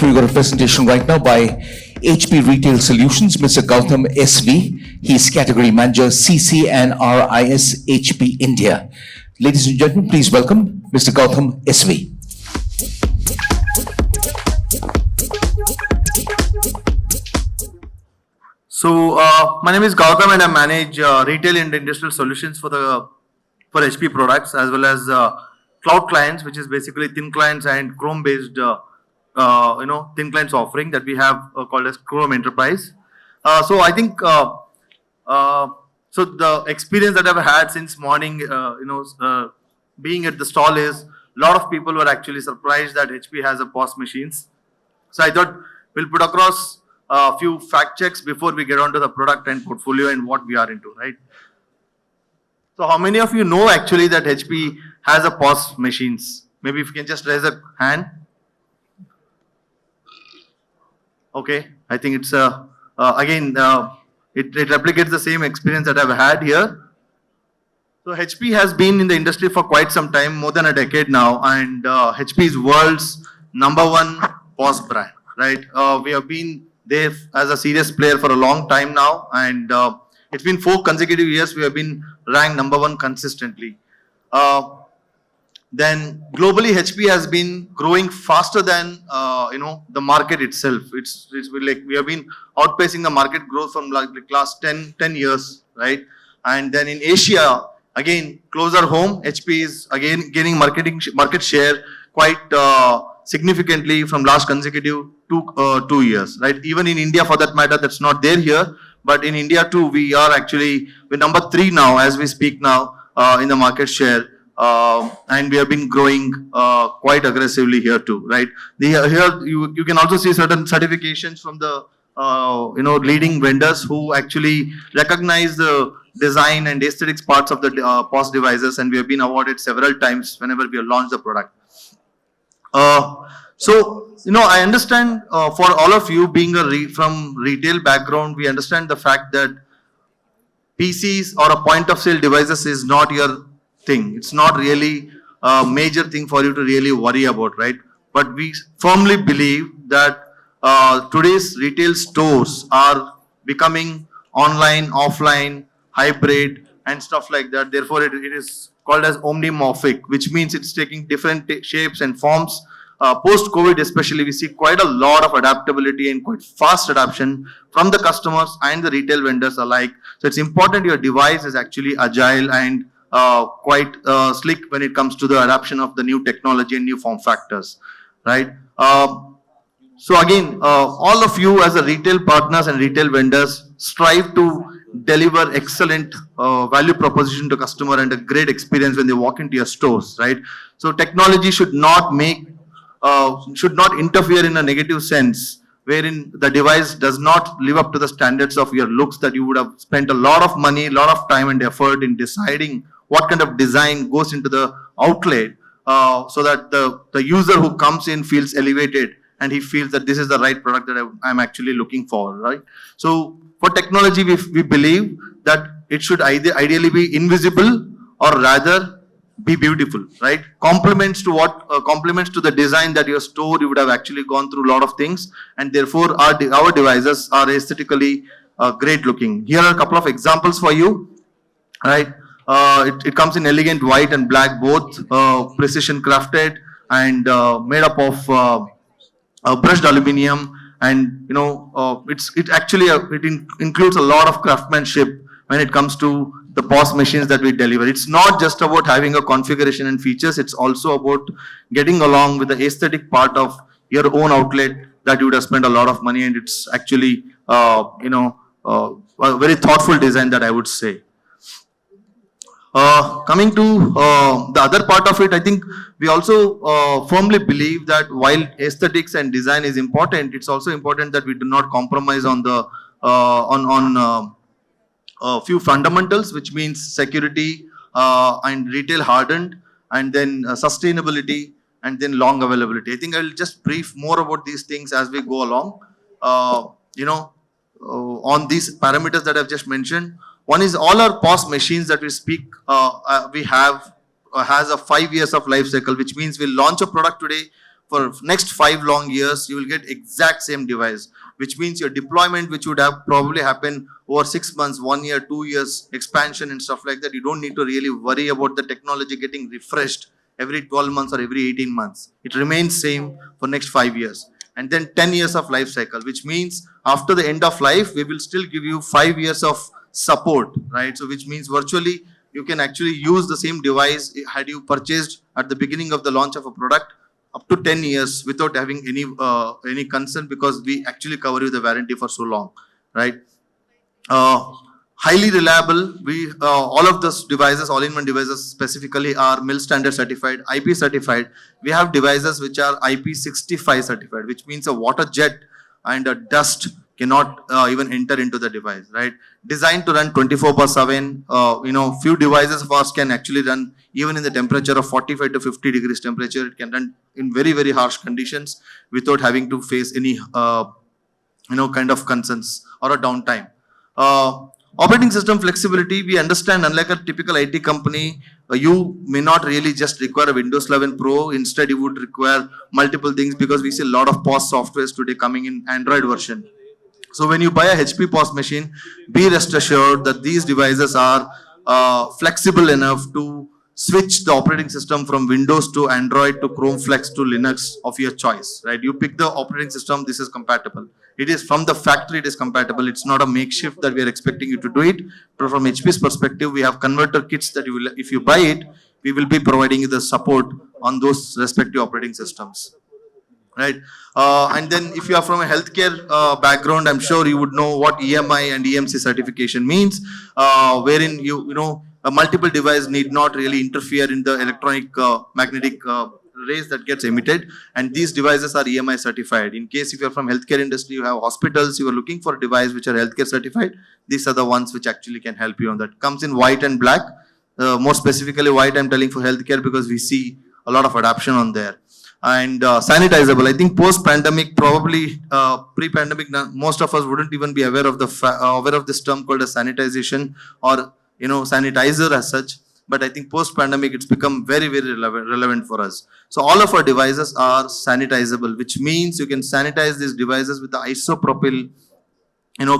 HP. We've got a presentation right now by HP Retail Solutions, Mr. Goutham SV. He's Category Manager, CC and RIS HP India. Ladies and gentlemen, please welcome Mr. Goutham SV. So, my name is Goutham and I manage retail and industrial solutions for HP products as well as cloud clients, which is basically thin clients and Chrome based thin clients offering that we have called as Chrome Enterprise. So I think so the experience that I've had since morning, being at the stall is a lot of people were actually surprised that HP has a POS machines. So I thought we'll put across a few fact checks before we get onto the product and portfolio and what we are into, right? So how many of you know actually that HP has a POS machines? Maybe if you can just raise a hand. Okay, I think it's again it replicates the same experience that I've had here. So HP has been in the industry for quite some time, more than a decade now, and HP is world's #1 POS brand, right? We have been there as a serious player for a long time now, and it's been 4 consecutive years we have been ranked #1 consistently. Then globally, HP has been growing faster than the market itself. It's like we have been outpacing the market growth from like last 10 years, right? And then in Asia, again closer home, HP is again gaining market share quite significantly from last consecutive 2 years, right? Even in India, for that matter, that's not there here, but in India too, we're #3 now as we speak now in the market share. And we have been growing quite aggressively here too, right? Here you can also see certain certifications from the leading vendors who actually recognize the design and aesthetics parts of the POS devices, and we have been awarded several times whenever we have launched the product. So I understand for all of you being from retail background, we understand the fact that PCs or a point of sale devices is not your thing. It's not really a major thing for you to really worry about, right? But we firmly believe that today's retail stores are becoming online, offline, hybrid and stuff like that. Therefore, it is called as omnimorphic, which means it's taking different shapes and forms. Post-COVID especially, we see quite a lot of adaptability and quite fast adaptation from the customers and the retail vendors alike. So it's important your device is actually agile and quite slick when it comes to the adoption of the new technology and new form factors, right? So again, all of you as a retail partners and retail vendors strive to deliver excellent value proposition to customer and a great experience when they walk into your stores, right? So technology should not interfere in a negative sense, wherein the device does not live up to the standards of your looks that you would have spent a lot of money, a lot of time and effort in deciding what kind of design goes into the outlet, so that the user who comes in feels elevated and he feels that this is the right product that I'm actually looking for, right? So for technology, we believe that it should ideally be invisible or rather be beautiful, right? Complements to the design that your store, you would have actually gone through a lot of things, and therefore our devices are aesthetically great looking. Here are a couple of examples for you, right? It comes in elegant white and black, both precision crafted and made up of brushed aluminium, and it actually includes a lot of craftsmanship when it comes to the POS machines that we deliver. It's not just about having a configuration and features, it's also about getting along with the aesthetic part of your own outlet that you would have spent a lot of money, and it's actually a very thoughtful design that I would say. Coming to the other part of it, I think we also firmly believe that while aesthetics and design is important, it's also important that we do not compromise on the few fundamentals, which means security and retail hardened, and then sustainability, and then long availability. I think I'll just brief more about these things as we go along. On these parameters that I've just mentioned. One is all our POS machines that we speak, we have has a 5 years of life cycle, which means we'll launch a product today. for next 5 long years, you will get exact same device, which means your deployment, which would have probably happened over 6 months, 1 year, 2 years, expansion and stuff like that. You don't need to really worry about the technology getting refreshed every 12 months or every 18 months. It remains same for next 5 years. And then 10 years of life cycle, which means after the end of life, we will still give you 5 years of support, right? So which means virtually you can actually use the same device had you purchased at the beginning of the launch of a product up to 10 years without having any concern, because we actually cover you the warranty for so long, right? Highly reliable. We all of those devices, all-in-one devices specifically, are MIL standard certified, IP certified. We have devices which are IP65 certified, which means a water jet and a dust cannot even enter into the device, right? Designed to run 24/7. Few devices of ours can actually run even in the temperature of 45 to 50 degrees temperature. It can run in very, very harsh conditions without having to face any, kind of concerns or a downtime. Operating system flexibility, we understand, unlike a typical IT company, you may not really just require a Windows 11 Pro. Instead, you would require multiple things, because we see a lot of POS softwares today coming in Android version. So when you buy a HP POS machine, be rest assured that these devices are flexible enough to switch the operating system from Windows to Android to Chrome Flex to Linux of your choice, right? You pick the operating system, this is compatible. It is from the factory, it is compatible. It's not a makeshift that we are expecting you to do it. But from HP's perspective, we have converter kits that you will, if you buy it, we will be providing you the support on those respective operating systems, right? And then if you are from a healthcare background, I'm sure you would know what EMI and EMC certification means, wherein a multiple device need not really interfere in the electronic magnetic rays that gets emitted, and these devices are EMI certified. In case if you're from healthcare industry, you have hospitals, you are looking for a device which are healthcare certified, these are the ones which actually can help you on that. Comes in white and black. More specifically white, I'm telling for healthcare because we see a lot of adoption on there. And sanitizable. I think post-pandemic, probably pre-pandemic, most of us wouldn't even be aware of this term called as sanitization or sanitizer as such. But I think post-pandemic, it's become very, very relevant for us. So all of our devices are sanitizable, which means you can sanitize these devices with the isopropyl,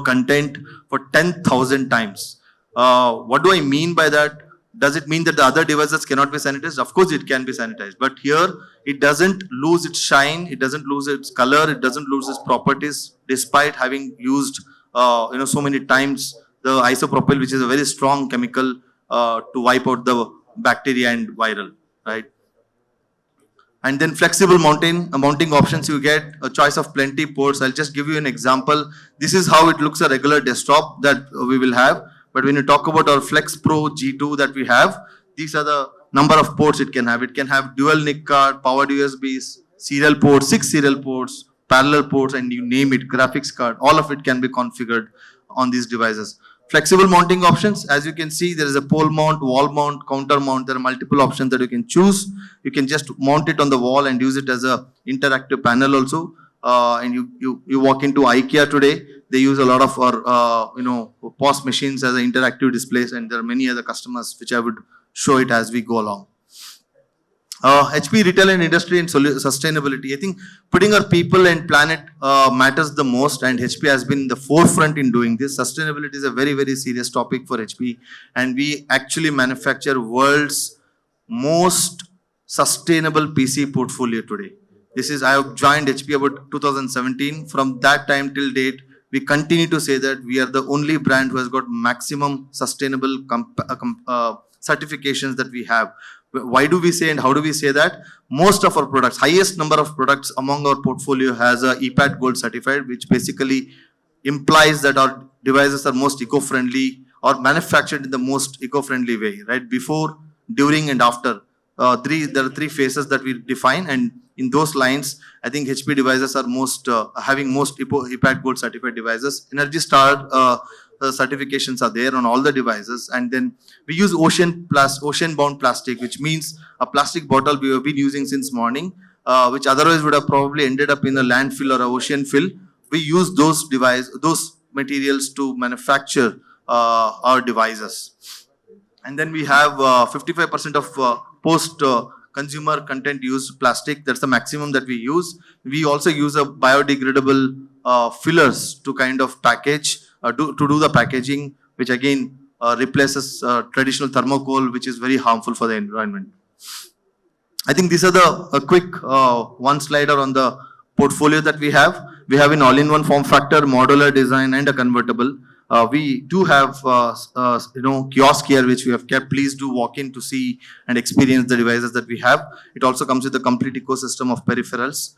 content for 10,000 times. What do I mean by that? Does it mean that the other devices cannot be sanitized? Of course, it can be sanitized. But here, it doesn't lose its shine, it doesn't lose its color, it doesn't lose its properties, despite having used, so many times the isopropyl, which is a very strong chemical to wipe out the bacteria and viral, right? And then flexible mounting options, you get a choice of plenty ports. I'll just give you an example. This is how it looks a regular desktop that we will have. But when you talk about our Flex Pro G2 that we have, these are the number of ports it can have. It can have dual NIC card, powered USBs, serial ports, 6 serial ports, parallel ports, and you name it, graphics card. All of it can be configured on these devices. Flexible mounting options, as you can see, there is a pole mount, wall mount, counter mount. There are multiple options that you can choose. You can just mount it on the wall and use it as a interactive panel also. And you walk into IKEA today, they use a lot of our POS machines as an interactive displays, and there are many other customers which I would show it as we go along. HP retail and industry and sustainability. I think putting our people and planet matters the most, and HP has been in the forefront in doing this. Sustainability is a very, very serious topic for HP, and we actually manufacture world's most sustainable PC portfolio today. I have joined HP about 2017. From that time till date, we continue to say that we are the only brand who has got maximum sustainable certifications that we have. Why do we say and how do we say that? Most of our products, highest number of products among our portfolio has a EPAT Gold certified, which basically implies that our devices are most eco-friendly or manufactured in the most eco-friendly way, right? Before, during, and after. There are 3 phases that we define, and in those lines, I think HP devices are having most EPAT Gold certified devices. Energy Star certifications are there on all the devices, and then we use ocean-bound plastic, which means a plastic bottle we have been using since morning, which otherwise would have probably ended up in a landfill or an ocean fill. We use those materials to manufacture our devices. And then we have 55% of post consumer content use plastic. That's the maximum that we use. We also use a biodegradable fillers to kind of package, to do the packaging, which again replaces traditional thermocol, which is very harmful for the environment. I think these are a quick one slider on the portfolio that we have. We have an all-in-one form factor, modular design, and a convertible. We do have kiosk here which we have kept. Please do walk in to see and experience the devices that we have. It also comes with a complete ecosystem of peripherals.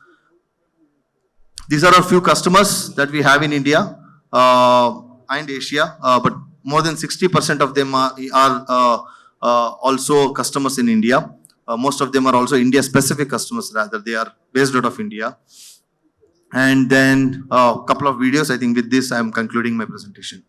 These are a few customers that we have in India and Asia, but more than 60% of them are also customers in India. Most of them are also India-specific customers, rather. They are based out of India. And then a couple of videos. I think with this, I am concluding my presentation.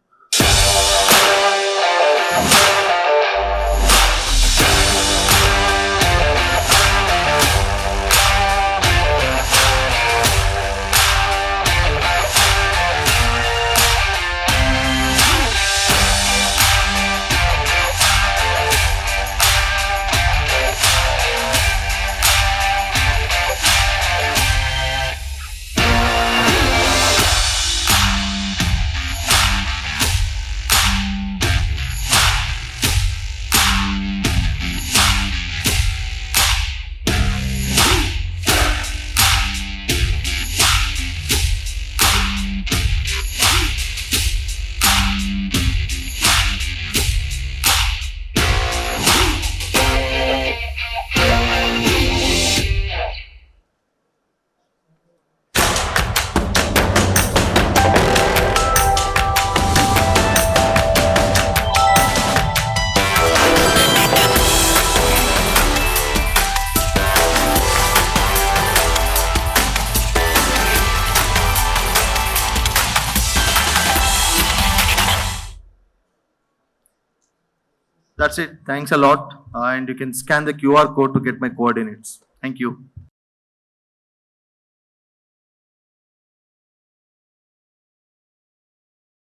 That's it. Thanks a lot. And you can scan the QR code to get my coordinates. Thank you.